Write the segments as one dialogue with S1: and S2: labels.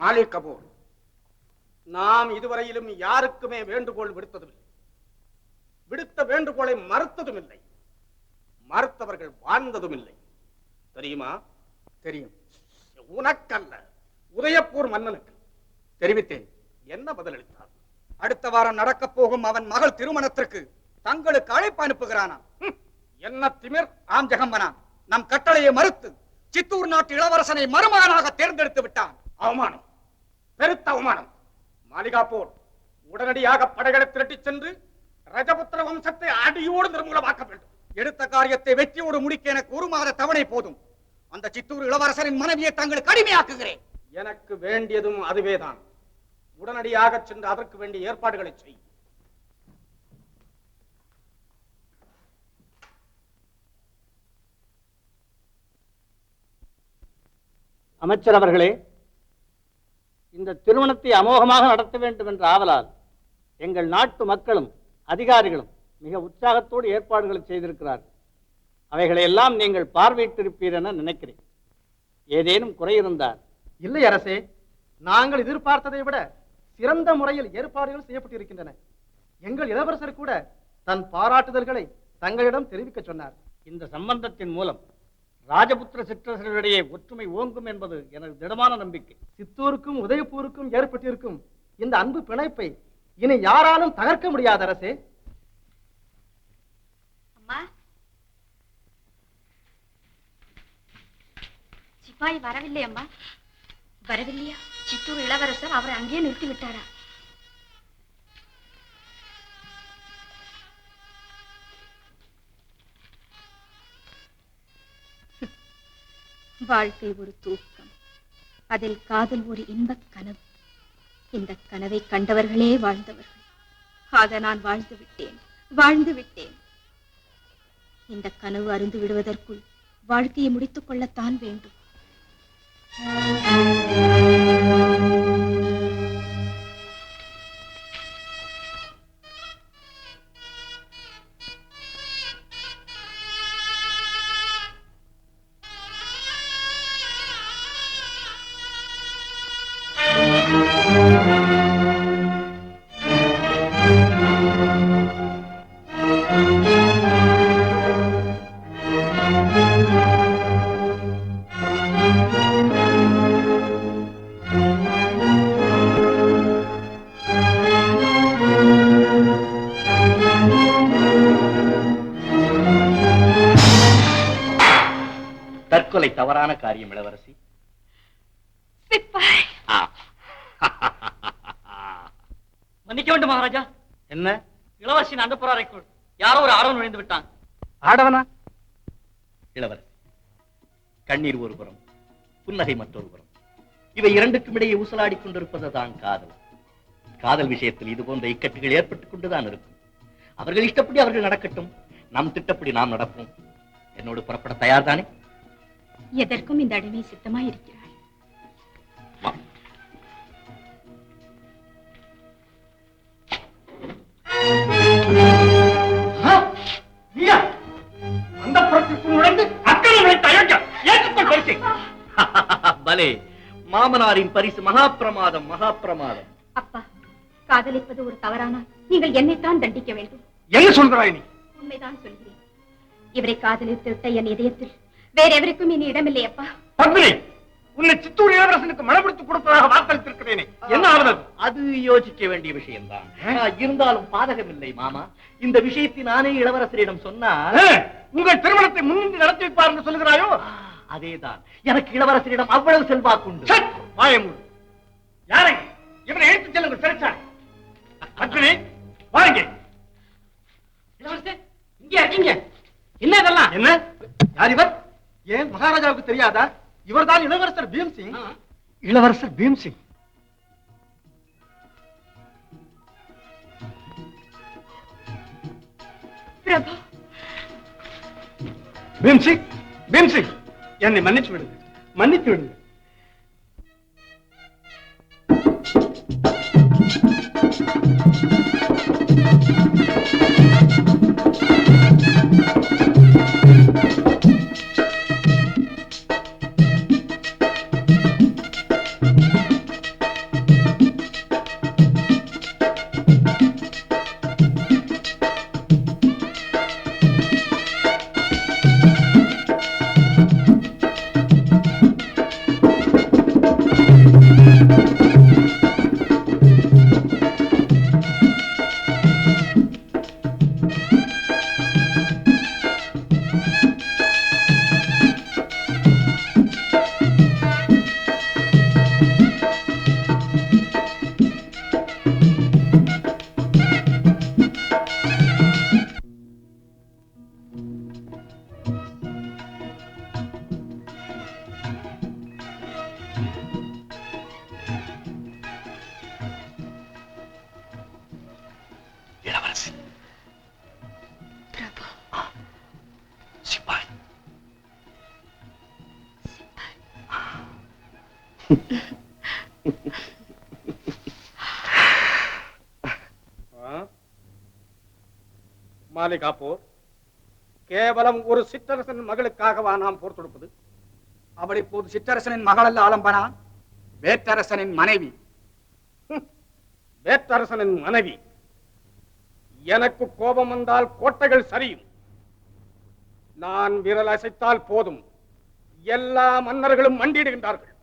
S1: மாலிக் கபூர், நாம் இதுவரையிலும் யாருக்குமே வேண்டுகோள் விடுத்ததும் இல்லை. விடுத்த வேண்டுகோளை மறுத்ததும் இல்லை. மறுத்தவர்கள் வாழ்ந்ததும் இல்லை. தெரியுமா?
S2: தெரியும்.
S1: உனக்கல்ல, உதயப்பூர் மன்னனுக்கு
S2: தெரிவித்தேன்.
S1: என்ன பதிலளித்தார்?
S2: அடுத்த வாரம் நடக்க போகும் அவன் மகள் திருமணத்திற்கு தங்களுக்கு அழைப்பு அனுப்புகிறானா?
S1: என்ன திமிர்!
S2: ஆம் ஜெகம்பனா, நம் கட்டளையை மறுத்து சித்தூர் நாட்டு இளவரசனை மருமகனாக தேர்ந்தெடுத்து விட்டான்.
S1: அவமானம், பெருத்த அவமானம். மாளிகாப்பூர், உடனடியாக படைகளை திரட்டிச் சென்று ரஜபுத்திர வம்சத்தை அடியோடு நிர்மூலமாக்க வேண்டும்.
S2: எடுத்த காரியத்தை வெற்றியோடு முடிக்க எனக்கு 1 மாத தவணை போதும். அந்த சித்தூர் இளவரசரின் மனைவியை தங்களுக்கு அடிமையாக்குகிறேன்.
S1: எனக்கு வேண்டியதும் அதுவேதான். உடனடியாக சென்று அதற்கு வேண்டிய ஏற்பாடுகளை செய்.
S3: அமைச்சர் அவர்களே, இந்த திருமணத்தை அமோகமாக நடத்த வேண்டும் என்ற ஆவலால் எங்கள் நாட்டு மக்களும் அதிகாரிகளும் மிக உற்சாகத்தோடு ஏற்பாடுகளை செய்திருக்கிறார்கள். அவைகளை எல்லாம் நீங்கள் பார்வையிட்டிருப்பீர் என நினைக்கிறேன். ஏதேனும் குறை இருந்தால்?
S4: இல்லை அரசே, நாங்கள் எதிர்பார்த்ததை விட சிறந்த முறையில் ஏற்பாடுகள் செய்யப்பட்டிருக்கின்றன. எங்கள் இளவரசர் கூட தன் பாராட்டுதல்களை தங்களிடம் தெரிவிக்க சொன்னார்.
S3: இந்த சம்பந்தத்தின் மூலம் ராஜபுத்திர சிற்றரசர்களிடையே ஒற்றுமை ஓங்கும் என்பது எனது திடமான நம்பிக்கை.
S4: சித்தூருக்கும் உதயபூருக்கும் ஏற்பட்டிருக்கும் இந்த அன்பு பிணைப்பை இனி யாராலும் தகர்க்க முடியாது அரசே.
S5: அம்மா, சிப்பாய் வரவில்லை அம்மா. வரவில்லையா? சித்தூர் இளவரசர் அவரை அங்கேயே நிறுத்தி விட்டாரா? வாழ்க்கை ஒரு தூக்கம், அதில் காதல் ஒரு இன்பக் கனவு. இந்த கனவை கண்டவர்களே வாழ்ந்தவர்கள். ஆக நான் வாழ்ந்து விட்டேன். இந்த கனவு அருந்து விடுவதற்குள் வாழ்க்கையை முடித்துக் கொள்ளத்தான் வேண்டும்.
S6: தற்கொலை தவறான காரியம் இளவரசி.
S3: மன்னிக்க வேண்டும் மகாராஜா.
S6: என்ன?
S3: இளவரசின் அந்த புறாரைக்குள் யாரோ ஒரு ஆடவன் நுழைந்து விட்டான்.
S4: ஆடவனா?
S6: இளவரசி, கண்ணீர் ஒரு புறம், புன்னகை மற்றொரு புறம். இவை இரண்டுக்கும் இடையே ஊசலாடி கொண்டிருப்பதுதான் காதல். காதல் விஷயத்தில் இது போன்ற இக்கட்டுகள் ஏற்பட்டுக் கொண்டுதான் இருக்கும். அவர்கள் இஷ்டப்படி அவர்கள் நடக்கட்டும், நம் திட்டப்படி நாம் நடப்போம். என்னோடு புறப்பட தயார்தானே?
S5: எதற்கும் இந்த அடிமை சித்தமாயிருக்கிறாள்.
S1: அந்த புறத்திற்குள் நுழைந்து அக்கறை
S6: பலே, மாமனாரின் பரிசு மகாப்பிரமாதம், மகாப்பிரமாதம்.
S5: அப்பா, காதலிப்பது ஒரு தவறானால் நீங்கள் என்னைத்தான் தண்டிக்க வேண்டும்.
S1: என்ன சொல்கிறாய் நீ?
S5: உண்மைதான் சொல்கிறேன். இவரை காதலித்து விட்ட என் இதயத்தில் வேற எவருக்கும் இனி இடமில்லை அப்பா.
S1: பத்மினி, உன்னை சித்தூர் இளவரசனுக்கு மனப்படுத்தி கொடுப்பதாக வாக்களித்திருக்கிறேனே, என்ன ஆனது?
S6: அது யோசிக்க வேண்டிய விஷயம்தான். இருந்தாலும் பாதகமில்லை மாமா. இந்த விஷயத்தை நானே இளவரசரிடம் சொன்னால்
S1: உங்கள் திருமணத்தை முன்னின்று நடத்தி வைப்பார் என்று சொல்கிறாயோ?
S6: அதேதான். எனக்கு இளவரசரிடம் அவ்வளவு செல்வாக்குண்டு.
S1: வாயமூடு. யாரை? இவனை எடுத்துச் செல்லுங்கள் சிறைச்சாலை. பத்மினி, வாங்க.
S3: இளவரசே, இங்கே இருக்கீங்க. என்ன இதெல்லாம்?
S1: என்ன? யார் இவர்?
S4: ஏன் மகாராஜாவுக்கு தெரியாதா? இவர்தான் இளவரசர் பீம்சிங்.
S1: இளவரசர் பீம்சிங்.
S5: பிரபு,
S1: பீம்சிங், பீம்சிங், என்னை மன்னிச்சு விடுங்க, மன்னித்து விடுங்க. மாலிகாப்போர் கேவலம் ஒரு சிற்றரசன் மகளுக்காகவா நாம் போர் தொடுப்பது?
S2: அவள் இப்போது சிற்றரசனின் மகள் அல்ல ஆலம்பனா, வேற்றரசனின் மனைவி.
S1: வேற்றரசனின் மனைவி. எனக்கு கோபம் வந்தால் கோட்டைகள் சரியும். நான் விரல் அசைத்தால் போதும், எல்லா மன்னர்களும் மண்டியிடுகின்றார்கள்.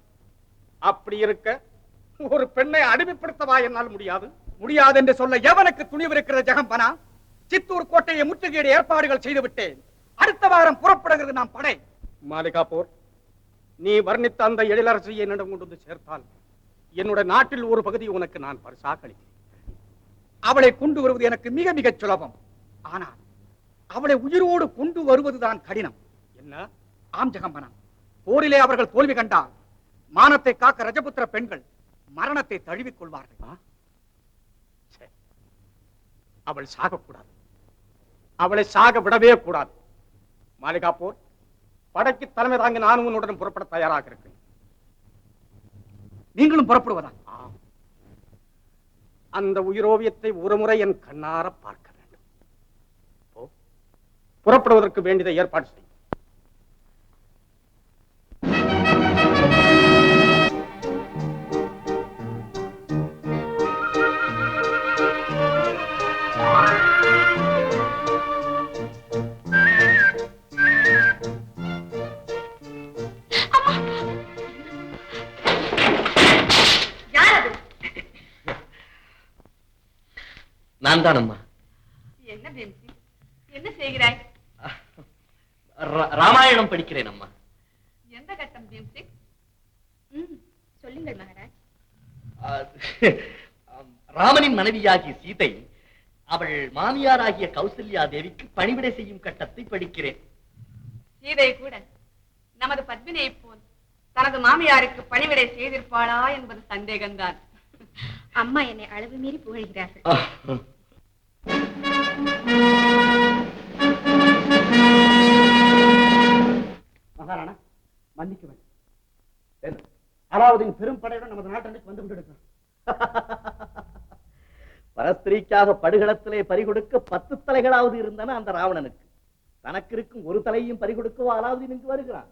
S1: அப்படி இருக்க ஒரு பெண்ணை அடிமைப்படுத்தவா என்னால் முடியாது?
S2: முடியாது என்று சொல்ல எவனுக்கு துணிவு இருக்கிற ஜெகம்பனா? சித்தூர் கோட்டையை முற்றுகையிட ஏற்பாடுகள் செய்து விட்டேன். அடுத்த வாரம் புறப்படுகிறது நாம் படை.
S1: மாலிகாப்போர், நீ வர்ணித்த அந்த எழிலரசியை என்னிடம் கொண்டு வந்து சேர்த்தால் என்னுடைய நாட்டில் ஒரு பகுதி உனக்கு நான் பரிசாக அளிக்கிறேன்.
S2: அவளை கொண்டு வருவது எனக்கு மிக மிக சுலபம். ஆனால் அவளை உயிரோடு கொண்டு வருவதுதான் கடினம்.
S1: என்ன?
S2: ஆம் ஜெகம்பனா, போரிலே அவர்கள் தோல்வி கண்டால் மானத்தை காக்க ரஜபுத்திர பெண்கள் மரணத்தை தழுவிக் கொள்வார்கள்.
S1: அவள் சாகக்கூடாது, அவளை சாக விடவே கூடாது. மாலிகாப்போர், படைக்கு தலைமை தாங்கி நானும் உன்னுடன் புறப்பட தயாராக இருக்கிறேன்.
S2: நீங்களும் புறப்படுவதா?
S1: அந்த உயிரோவியத்தை ஒருமுறை என் கண்ணார பார்க்க வேண்டும். புறப்படுவதற்கு வேண்டியதை ஏற்பாடு செய்.
S6: நான் தான் அம்மா.
S5: என்ன பென்சி, என்ன செய்கிறாய்?
S6: ராமாயணம் படிக்கிறேன் அம்மா.
S5: எந்த கட்டம் பென்சி? சொல்லுங்கள் மகாராஜ்.
S6: ராமனின் மனைவியாகிய சீதை அவள் மாமியாராகிய கௌசல்யா தேவிக்கு பணிவிடை செய்யும் கட்டத்தை படிக்கிறேன்.
S5: சீதை கூட நமது பத்மினியை போல் தனது மாமியாருக்கு பணிவிடை செய்திருப்பாளா என்பது சந்தேகம்தான். அம்மா என்னை அளவு மீறி புகழ்கிறார்கள்.
S2: மகாராணா, மன்னிக்க வேண்டும். அலாவுதீன் பெரும் படையுடன் நமது நாட்டனுக்கு வந்து கொண்டிருக்கிறார்.
S6: பரஸ்திரீக்காக படுகளத்திலே பறிகொடுக்க 10 தலைகளாவது இருந்தன அந்த ராவணனுக்கு. தனக்கு இருக்கும் ஒரு தலையையும் பறிகொடுக்கவோ அலாவுதீன் இங்கு வருகிறான்.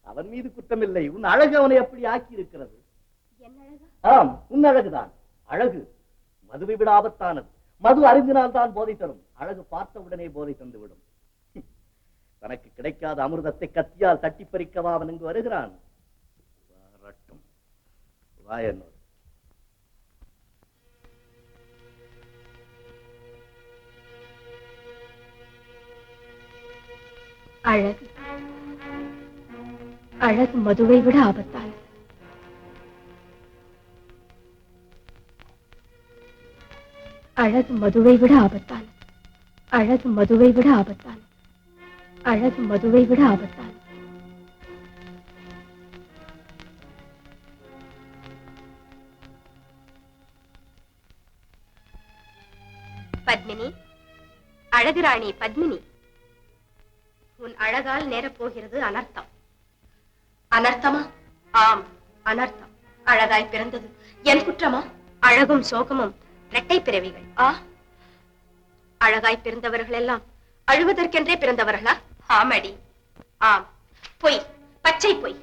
S6: அவன் மீது குற்றமில்லை, உன் அழகு அவனை அப்படி ஆக்கி இருக்கிறது. ஆம், உன் அழகுதான். அழகு மதுவை விட ஆபத்தானது. மது அருந்தினால் தான் போதை தரும், அழகு பார்த்தவுடனே போதை தந்துவிடும். தனக்கு கிடைக்காத அமிர்தத்தை கத்தியால் தட்டி பறிக்கவா அவன் இங்கு வருகிறான். வாயனோடு
S5: அழகு அழகு மதுவை விட ஆபத்தானது. அழகு மதுவை விட ஆபத்தானது. அழகு மதுவை விட ஆபத்தானது. அழகு மதுவை விட ஆபத்தானது. பத்மினி, அழகு ராணி பத்மினி, உன் அழகால் நேரப் போகிறது அனர்த்தம். அனர்த்தமா? ஆம், அனர்த்தம். அழகாய் பிறந்தது என் குற்றமா? அழகும் சோகமும் இரட்டை பிறவிகள். அழகாய் பிறந்தவர்கள் எல்லாம் அழுவதற்கென்றே பிறந்தவர்களா? ஆமடி, ஆம். பொய், பச்சை பொய்.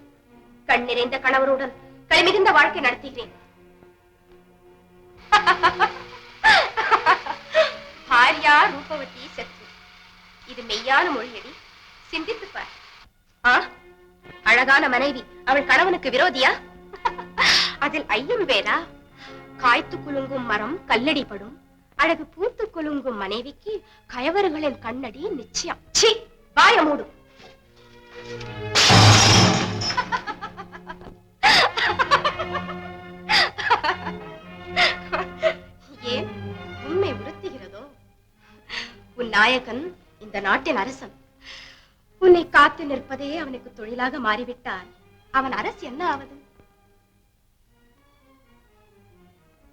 S5: கண் நிறைந்த கணவருடன் களிமிகுந்த வாழ்க்கை நடத்துகிறேன். பாரியா ரூபவதி சத்து. இது மெய்யான மொழியடி, சிந்தித்துப் பார். அழகான மனைவி அவள் கணவனுக்கு விரோதியா? அதில் ஐயம் வேறா? காய்த்து குலுங்கும் மரம் கல்லடிப்படும், அழகு பூத்து குலுங்கும் மனைவிக்கு கயவர்களின் கண்ணடி நிச்சயம். சி, வாய மூடு. ஏன் உண்மை உறுத்துகிறதோ? உன் நாயகன் இந்த நாட்டின் அரசன். உன்னை காத்து நிற்பதே அவனுக்கு தொழிலாக மாறிவிட்டால் அவன் அரசு என்ன ஆவது?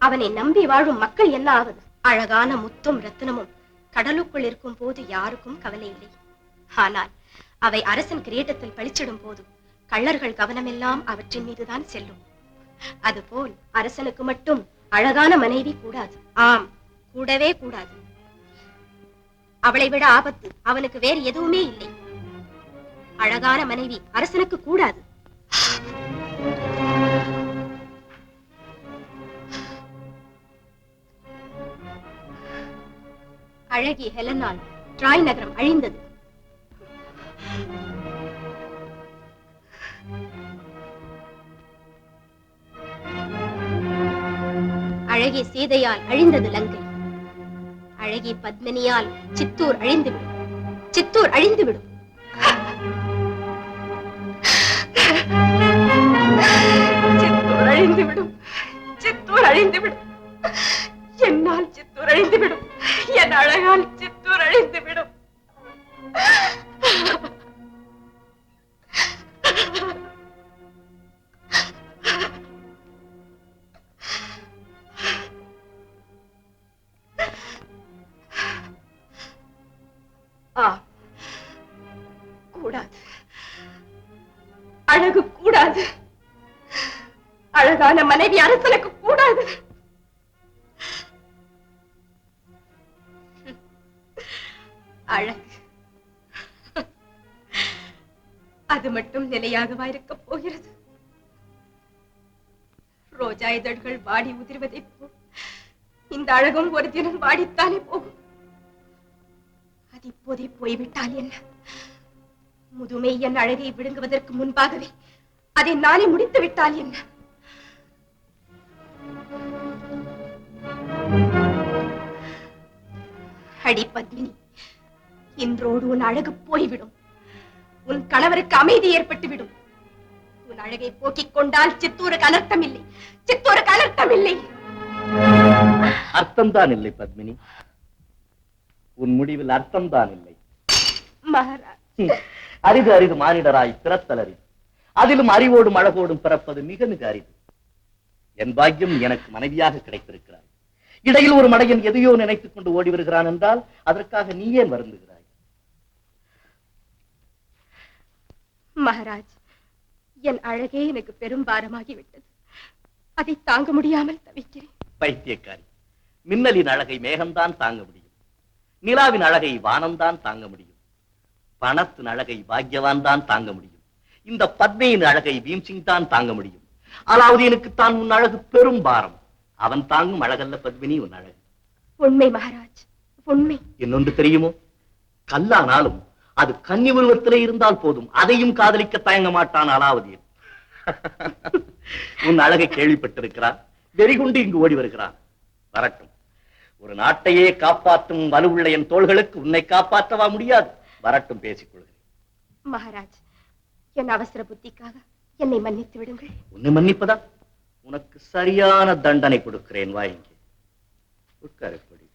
S5: அவனை நம்பி வாழும் மக்கள் என்ன ஆவது? அழகான முத்தும் ரத்தினமும் கடலுக்குள் இருக்கும் போது யாருக்கும் கவலை இல்லை. ஆனால் அவை அரசன் கிரீடத்தில் பளிச்சிடும் போது கள்ளர்கள் கவனமெல்லாம் அவற்றின் மீதுதான் செல்லும். அதுபோல் அரசனுக்கு மட்டும் அழகான மனைவி கூடாது. ஆம், கூடவே கூடாது. அவளை விட ஆபத்து அவனுக்கு வேறு எதுவுமே இல்லை. அழகான மனைவி அரசனுக்கு கூடாது. அழகிய ஹெலனால் ட்ராய் நகரம் அழிந்தது. அழகிய சீதையால் அழிந்தது லங்கை. அழகிய பத்மினியால் சித்தூர் அழிந்துவிடும். சித்தூர் அழிந்துவிடும். சித்தூர் அழிந்துவிடும். சித்தூர் அழிந்துவிடும். என்னால் சித்தூர் அழிந்துவிடும். என் அழகால் சித்தூர் அழிந்துவிடும். கூடாது. அழகு கூடாது. அழகான மனைவி அரசனுக்கு கூடாது. அழகு அது மட்டும் நிலையாகவா இருக்கப் போகிறது? ரோஜா இதழ்கள் வாடி உதிர்வதை போல் இந்த அழகும் ஒரு தினம் வாடித்தானே போகும். அது இப்போதே போய்விட்டால் என்ன? முதுமை என் அழகை விழுங்குவதற்கு முன்பாகவே அதை நானே முடித்து விட்டால் என்ன? அடி பத்மினி, இன்றோடு உன் அழகு போய்விடும். உன் கணவருக்கு அமைதி ஏற்பட்டுவிடும். உன் அழகை போக்கிக் கொண்டால் சித்தூருக்கு அனர்த்தம் இல்லை. சித்தூருக்கு அனர்த்தம் இல்லை.
S6: அர்த்தம்தான் இல்லை பத்மினி. உன் முடிவில் அர்த்தம்தான் இல்லை.
S5: மகாராஜ்,
S6: அரிது அரிது மானிடராய் பிறத்தல் அரிது. அதிலும் அறிவோடும் அழகோடும் பிறப்பது மிக மிக அரிது. என் பாக்கியம் எனக்கு மனைவியாக கிடைத்திருக்கிறாய். இடையில் ஒரு மடையன் எதையோ நினைத்துக் கொண்டு ஓடி வருகிறான் என்றால் அதற்காக நீ ஏன் வருந்துகிறாய்?
S5: மகாராஜ், என் அழகே எனக்கு பெரும் பாரமாகிவிட்டது. அதை தாங்க முடியாமல் தவிக்கிறேன்.
S6: பைத்தியக்காரி, மின்னலின் அழகை மேகம்தான் தாங்க முடியும். நிலாவின் அழகை வானம்தான் தாங்க முடியும். பணத்தின் அழகை பாக்யவான் தான் தாங்க முடியும். இந்த பத்மையின் அழகை பீம்சிங் தான் தாங்க முடியும். அலாவுதீனுக்கு தான் உன் அழகு பெரும் பாரம். அவன் தாங்கும் அழகல்ல பத்மினி உன் அழகு.
S5: உண்மை மகாராஜ், உண்மை.
S6: இன்னொன்று தெரியுமோ? கல்லானாலும் அது கன்னி உருவத்திலே இருந்தால் போதும், அதையும் காதலிக்க தயங்க மாட்டான் அலாவுதீன். உன் அழகை கேள்விப்பட்டிருக்கிறான். வெறிகுண்டு இங்கு ஓடி வருகிறான். வரட்டும். ஒரு நாட்டையே காப்பாற்றும் வலுவுள்ள என் தோள்களுக்கு உன்னை காப்பாற்றவா முடியாது? வரட்டும், பேசிக் கொள்கிறேன்.
S5: மகாராஜ், என் அவசர புத்திக்காக என்னை மன்னித்து விடுங்கள்.
S6: உன்னை மன்னிப்பதா? உனக்கு சரியான தண்டனை கொடுக்கிறேன். வாங்கி உட்காரப்படி.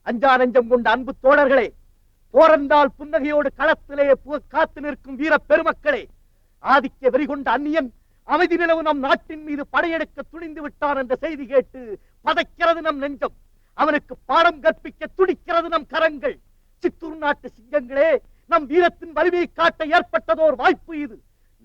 S2: அஞ்சா நெஞ்சம் கொண்ட அன்பு தோழர்களே, போரந்தால் புன்னகையோடு களத்திலே காத்து நிற்கும் வீர பெருமக்களே, ஆதிக்க வெறிகொண்ட அந்நியன் அமைதி நிலவு நம் நாட்டின் மீது படையெடுக்க துணிந்து விட்டான் என்ற செய்தி கேட்டு பதைக்கிறது நம் நெஞ்சம். அவனுக்கு பாடம் கற்பிக்க துடிக்கிறது நம் கரங்கள். சித்தூர் நாட்டு சிங்கங்களே, நம் வீரத்தின் வலிமையை காட்ட ஏற்பட்டதோர் வாய்ப்பு இது.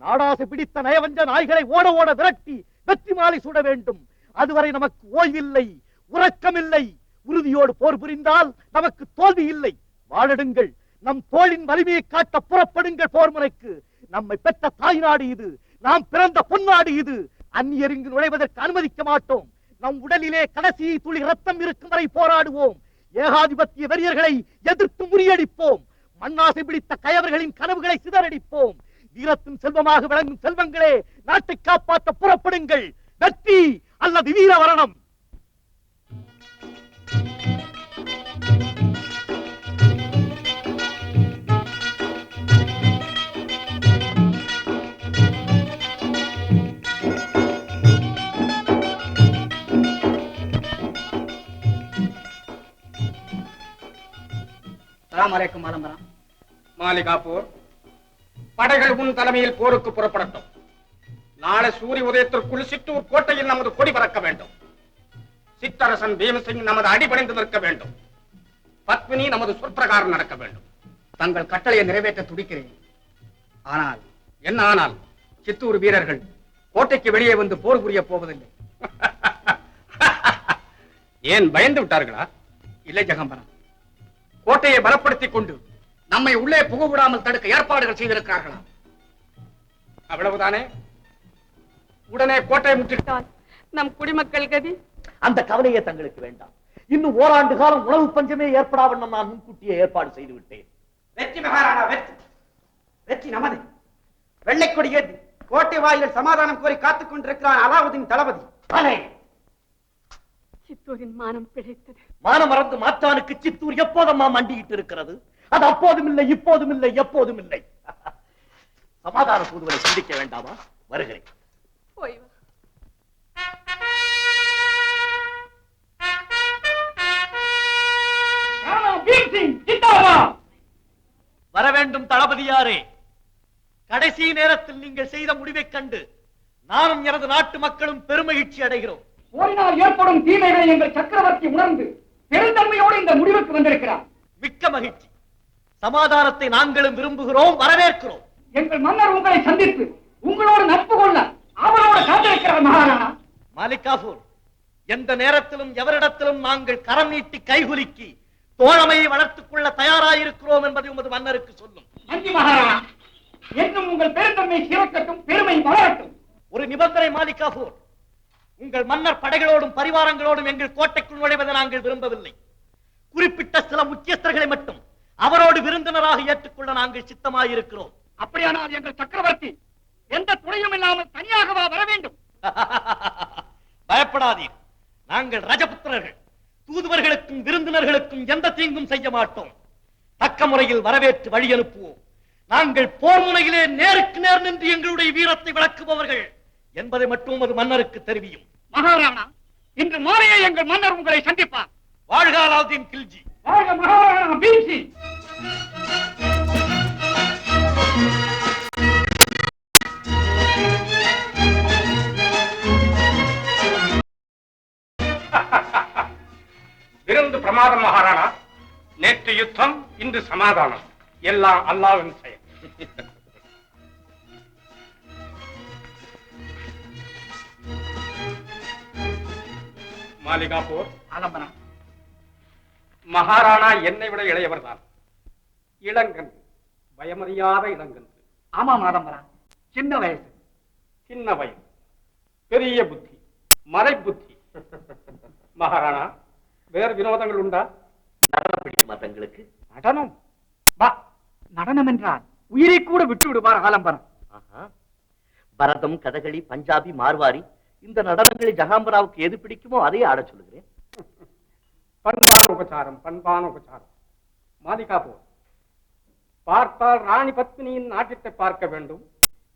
S2: நாடாசை பிடித்த நயவஞ்ச நாய்களை ஓட ஓட விரட்டி வெற்றி மாலை சூட வேண்டும். அதுவரை நமக்கு ஓய்வில்லை, உறக்கமில்லை. உறுதியோடு போர் புரிந்தால் நமக்கு தோல்வி இல்லை. வாழிடுங்கள், நம் தோளின் வலிமையை காட்ட புறப்படுங்கள் போர் முனைக்கு. நம்மை பெற்ற தாய் நாடு இது, நாம் பிறந்த பொன்னாடு இது. அந்நியர் இங்கு நுழைவதற்கு அனுமதிக்க மாட்டோம். நம் உடலிலே கடைசி துளி ரத்தம் இருக்கும் வரை போராடுவோம். ஏகாதிபத்திய வெறியர்களை எதிர்த்து முறியடிப்போம். மண்ணாசை பிடித்த கயவர்களின் கனவுகளை சிதறடிப்போம். வீரத்தின் செல்வமாக விளங்கும் செல்வங்களே, நாட்டை காப்பாற்ற புறப்படுங்கள். வெற்றி அல்லது வீர வரணம்.
S1: மாலிகாப்பூர், படைகள் உன் தலைமையில் போருக்கு புறப்படட்டும். நாளை சூரிய உதயத்திற்குள் சித்தூர் கோட்டையில் நமது கொடி பறக்க வேண்டும். சித்தரசன் பீமசிங் நமது அடிபணிந்து நிற்க வேண்டும். பத்மினி நமது சொற்பிரகாரம் நடக்க வேண்டும். தங்கள் கட்டளையை நிறைவேற்ற துடிக்கிறேன். ஆனால் என்ன ஆனால் சித்தூர் வீரர்கள் கோட்டைக்கு வெளியே வந்து போர் புரிய போவதில்லை. ஏன் பயந்து விட்டார்களா? இல்லை ஜெகம்பரம், கோட்டையை பலப்படுத்திக் கொண்டு நம்மை உள்ளே புக விடாமல் தடுக்க ஏற்பாடுகள் செய்திருக்கிறார்களா? அவ்வளவுதானே? உடனே கோட்டையை முற்றிட்டால்
S7: நம் குடிமக்கள் கதி?
S2: அந்த கவலையே தங்களுக்கு வேண்டாம். இன்னும் ஓராண்டு காலம் உணவு பஞ்சமே ஏற்படாவண்ணம் நான் முன்கூட்டியே ஏற்பாடு செய்து விட்டேன்.
S1: வெற்றி மகாராணா, வெற்றி! வெற்றி நமது. வெள்ளைக்கொடி ஏற்றி கோட்டை வாயிலில் சமாதானம் கோரி காத்துக் கொண்டிருக்கிறான் அலாவுதீன் தளபதி.
S7: சித்தூரின் மானம் பிழைத்தது.
S2: மானம் மறந்து மாற்றானுக்கு சித்தூர் எப்போதம்மா மண்டியிட்டு இருக்கிறது? அது அப்போதும் இல்லை, இப்போதும் இல்லை, எப்போதும் இல்லை. சமாதான தூதுவரை சிந்திக்க வேண்டாமா? வருகிறேன்.
S7: போய் வா.
S2: வர வேண்டும் தளபதியாரே. கடைசி நேரத்தில் நீங்கள் செய்த முடிவைக் கண்டு நானும் எனது நாட்டு மக்களும் பெருமகிழ்ச்சி அடைகிறோம்.
S8: போரினால் ஏற்படும் தீமைகளை எங்கள் சக்கரவர்த்தி உணர்ந்து பெருந்தன்மையோடு இந்த முடிவுக்கு வந்திருக்கிறார்.
S2: மிக்க மகிழ்ச்சி. சமாதானத்தை நாங்களும் விரும்புகிறோம், வரவேற்கிறோம்.
S8: எங்கள் மன்னர் உங்களை சந்தித்து உங்களோடு நட்பு கொள்ள அவரோடு காத்திருக்கிறார் மகாராணா.
S2: மாலிகாபூர், எந்த நேரத்திலும் எவரிடத்திலும் நாங்கள் கரம் நீட்டி கைகுலுக்கி தோழமையை வளர்த்துக் கொள்ள தயாராயிருக்கிறோம் என்பதை உமது மன்னருக்கு சொல்லும்.
S8: நன்றி மகாராணா. என்றும் உங்கள் பெருந்தன்மை சிறக்கட்டும், பெருமை வளரட்டும்.
S2: ஒரு நிபந்தனை மாலிகாபூர், உங்கள் மன்னர் படைகளோடும் பரிவாரங்களோடும் எங்கள் கோட்டைக்குள் நுழைவதை நாங்கள் விரும்பவில்லை. குறிப்பிட்ட சில முக்கியஸ்தர்களை மட்டும் அவரோடு விருந்தினராக ஏற்றுக்கொள்ள நாங்கள் சித்தமாயிருக்கிறோம்.
S8: அப்படியானால் எங்கள் சக்கரவர்த்தி எந்த துணையும் இல்லாமல் தனியாகவா வர வேண்டும்?
S2: பயப்படாதீர், நாங்கள் ரஜபுத்திரர்கள். தூதுவர்களுக்கும் விருந்தினர்களுக்கும் எந்த தீங்கும் செய்ய மாட்டோம். தக்க முறையில் வரவேற்று வழி அனுப்புவோம். நாங்கள் போர் முனையிலே நேருக்கு நேர் நின்று எங்களுடைய வீரத்தை விளக்குபவர்கள் என்பதை மட்டும் அது மன்னருக்கு தெரிவியும்.
S8: மகாராணா, இன்று மாலையே எங்கள் மன்னர் உங்களை சந்திப்பார்.
S2: வாழ்க அலாவுதீன் கில்ஜி.
S8: வாழ்க மகாராணா பீம்சி.
S1: விருந்து பிரமாதம் மகாராணா. நேற்று யுத்தம், இன்று சமாதானம். எல்லாம் அல்லாஹ்வின் செயல். மாலிகாபூர்
S8: ஆலம்பனா,
S1: மகாராணா என்னை விட இளையவர் தான். இளங்கன், பயமறியாத இளங்கன்.
S8: ஆமாம் ஆலம்பனா, சின்ன வயசு.
S1: சின்ன வயது, பெரிய புத்தி, மறை புத்தி. மகாராணா, வேறு வினோதங்கள் உண்டா?
S6: நடனம் பிடிக்குமா தங்களுக்கு?
S1: நடனம்?
S8: பா, நடனம் என்றால் உயிரை கூட விட்டு விடுவார் ஆலம்பரம்.
S6: பரதம், கதகளி, பஞ்சாபி, மார்வாரி, இந்த நடனங்களில் ஜகாம்பராவுக்கு எது பிடிக்குமோ அதையே ஆட சொல்லுகிறேன்.
S1: பண்பான உபச்சாரம், பண்பான உபச்சாரம். மாலிகாபூர், பார்த்தால் ராணி பத்மினியின் நாட்டியத்தை பார்க்க வேண்டும்,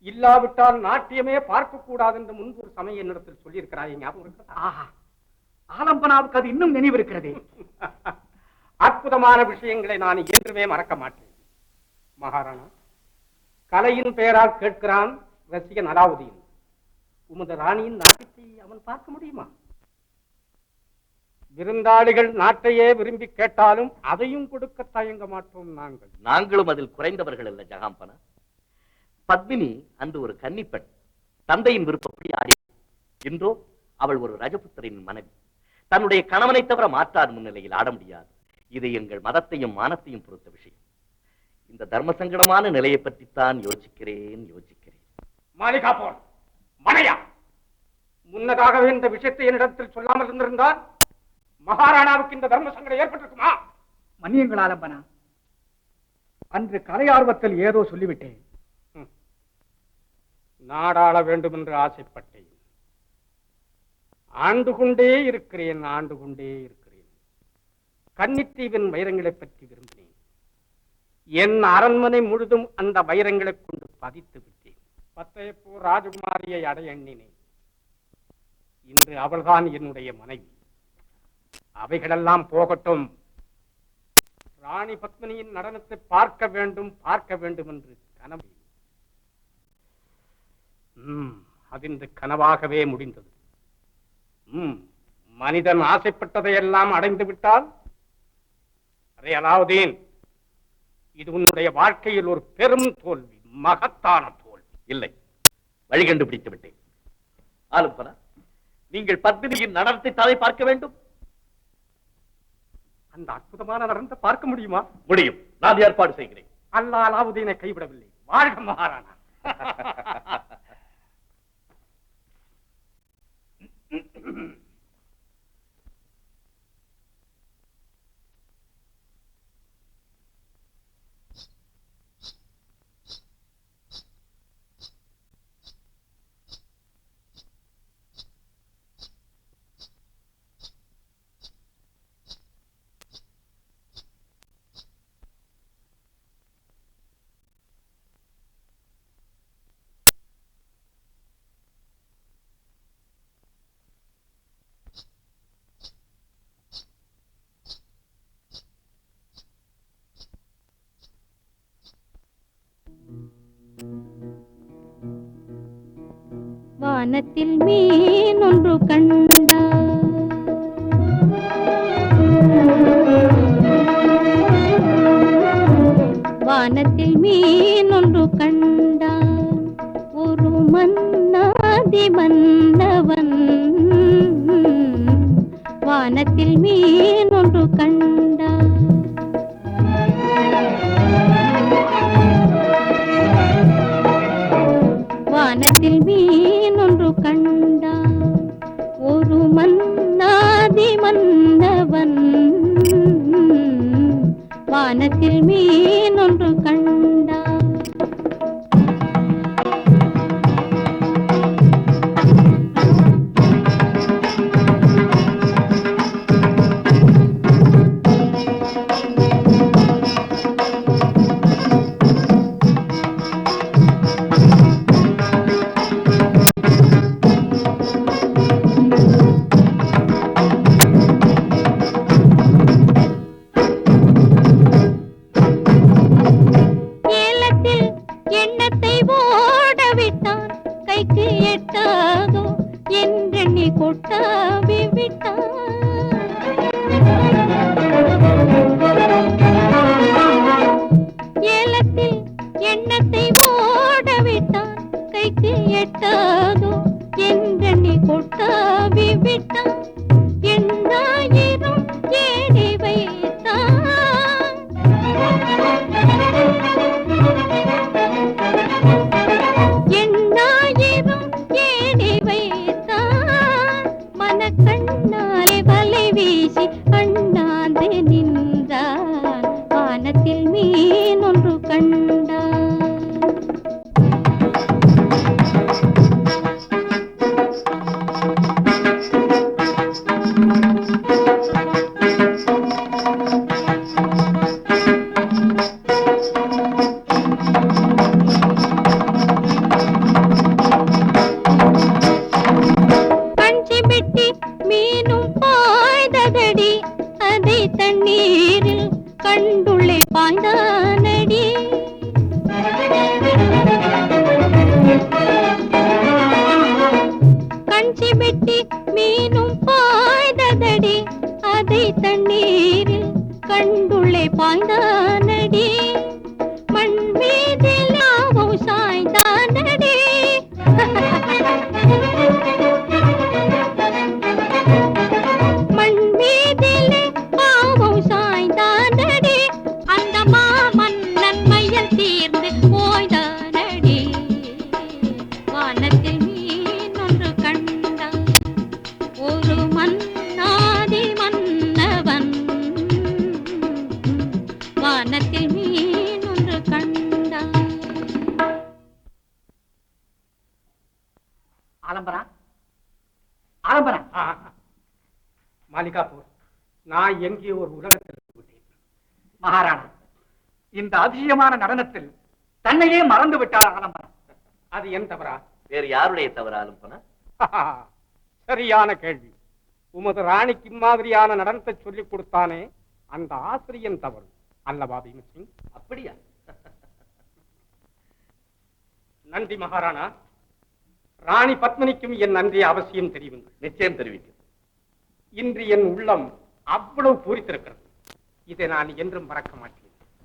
S1: இல்லாவிட்டால் நாட்டியமே பார்க்க கூடாது என்று முன்பு ஒரு சமயம் என்னிடத்தில் சொல்லியிருக்கிறாய், ஞாபகம் இருக்கிறதா?
S8: ஆஹா, ஆலம்பனாவுக்கு அது இன்னும் நினைவு இருக்கிறதே.
S1: அற்புதமான விஷயங்களை நான் என்றுமே மறக்க மாட்டேன். மகாராணா, கலையின் பெயரால் கேட்கிறான் ரசிகன் அலாவுதீன். உமது ராணியின் நாட்டியத்தை அவன் பார்க்க முடியுமா? விருந்தாளிகள் நாட்டையே விரும்பி கேட்டாலும் அதையும் கொடுக்க தயங்க மாட்டோம் நாங்கள்.
S6: நாங்களும் அதில் குறைந்தவர்கள் அல்ல ஜகாம்பனா. பத்மினி அன்று ஒரு கன்னிப்பெண், தந்தையின் விருப்பப்படி ஆடி. இன்றோ அவள் ஒரு ரஜபுத்திரின் மனைவி. தன்னுடைய கணவனை தவிர மாற்றார் முன்னிலையில் ஆட முடியாது. இது எங்கள் மதத்தையும் மானத்தையும் பொறுத்த விஷயம். இந்த தர்ம சங்கடமான நிலையை பற்றித்தான் யோசிக்கிறேன்.
S1: மாலிகாபூர், மனையா, முன்னதாகவே இந்த விஷயத்தை என்னிடத்தில் சொல்லாமல் இருந்திருந்தால் மகாராணாவுக்கு இந்த தர்ம சங்கடம் ஏற்பட்டிருக்குமா?
S8: மன்னியுங்கள் ஆலம்பனா, அன்று கலை ஆர்வத்தில் ஏதோ சொல்லிவிட்டேன்.
S1: நாடாள வேண்டும் என்று ஆசைப்பட்டேன். ஆண்டு கொண்டே இருக்கிறேன். கன்னித்தீவின் வைரங்களை பற்றி விரும்பினேன். என் அரண்மனை முழுதும் அந்த வைரங்களை கொண்டு பதித்து விட்டேன். பத்தையப்பூர் ராஜகுமாரியை அடைய எண்ணினேன். இன்று அவள்தான் என்னுடைய மனைவி. அவைகளெல்லாம் போகட்டும். ராணி பத்மினியின் நடனத்தை பார்க்க வேண்டும் என்று கனவு. அது இந்த கனவாகவே முடிந்தது. மனிதன் ஆசைப்பட்டதையெல்லாம் அடைந்து விட்டால், அரே அலாவுதீன், இது உன்னுடைய வாழ்க்கையில் ஒரு பெரும் தோல்வி, மகத்தான தோல்வி.
S6: இல்லை, வழி கண்டுபிடித்து விட்டேன். ஆலும்பனா, நீங்கள் பத்மினியின் நடனத்தை தானே பார்க்க வேண்டும்.
S1: அந்த அற்புதமான நடனத்தை பார்க்க முடியுமா?
S6: முடியும், நான் ஏற்பாடு செய்கிறேன்.
S1: அல்லாஹ் அலாவுதீனை கைவிடவில்லை. வாழ்க மகாராணா.
S5: வானத்தில் மீன் ஒன்று கண்டார், வானத்தில் மீன் ஒன்று கண்டார், ஒரு மன்னாதி மன்னவன். வானத்தில் மீன் ஒன்று கண்டார், வானத்தில் மீன் ஒன்று கண்டார், ஒரு மன்னாதி மன்னவன். வானத்தில் மீன் ஒன்று கண்டார்.
S1: மாலிகாபூர், நான் எங்கே ஒரு உலகத்தில் விட்டேன்.
S8: மகாராணா, இந்த அதிசயமான நடனத்தில் தன்னையே மறந்து விட்டார் ஆலம்பரம்.
S1: அது என் தவறா?
S6: வேறு யாருடைய தவறு ஆலம்பனா?
S1: சரியான கேள்வி. உமது ராணிக்கு இம்மாதிரியான நடனத்தை சொல்லிக் கொடுத்தானே, அந்த ஆசிரியன் தவறு அல்லவா பீமசிங்?
S6: அப்படியா?
S1: நன்றி மகாராணா. ராணி பத்மினிக்கும் என் நன்றி அவசியம் தெரிவிங்கள்.
S6: நிச்சயம் தெரிவிக்கும்.
S1: இன்று என் உள்ளம் அவ்வளவு பூரித்திருக்கிறது. இதை நான் என்றும் மறக்க மாட்டேன்.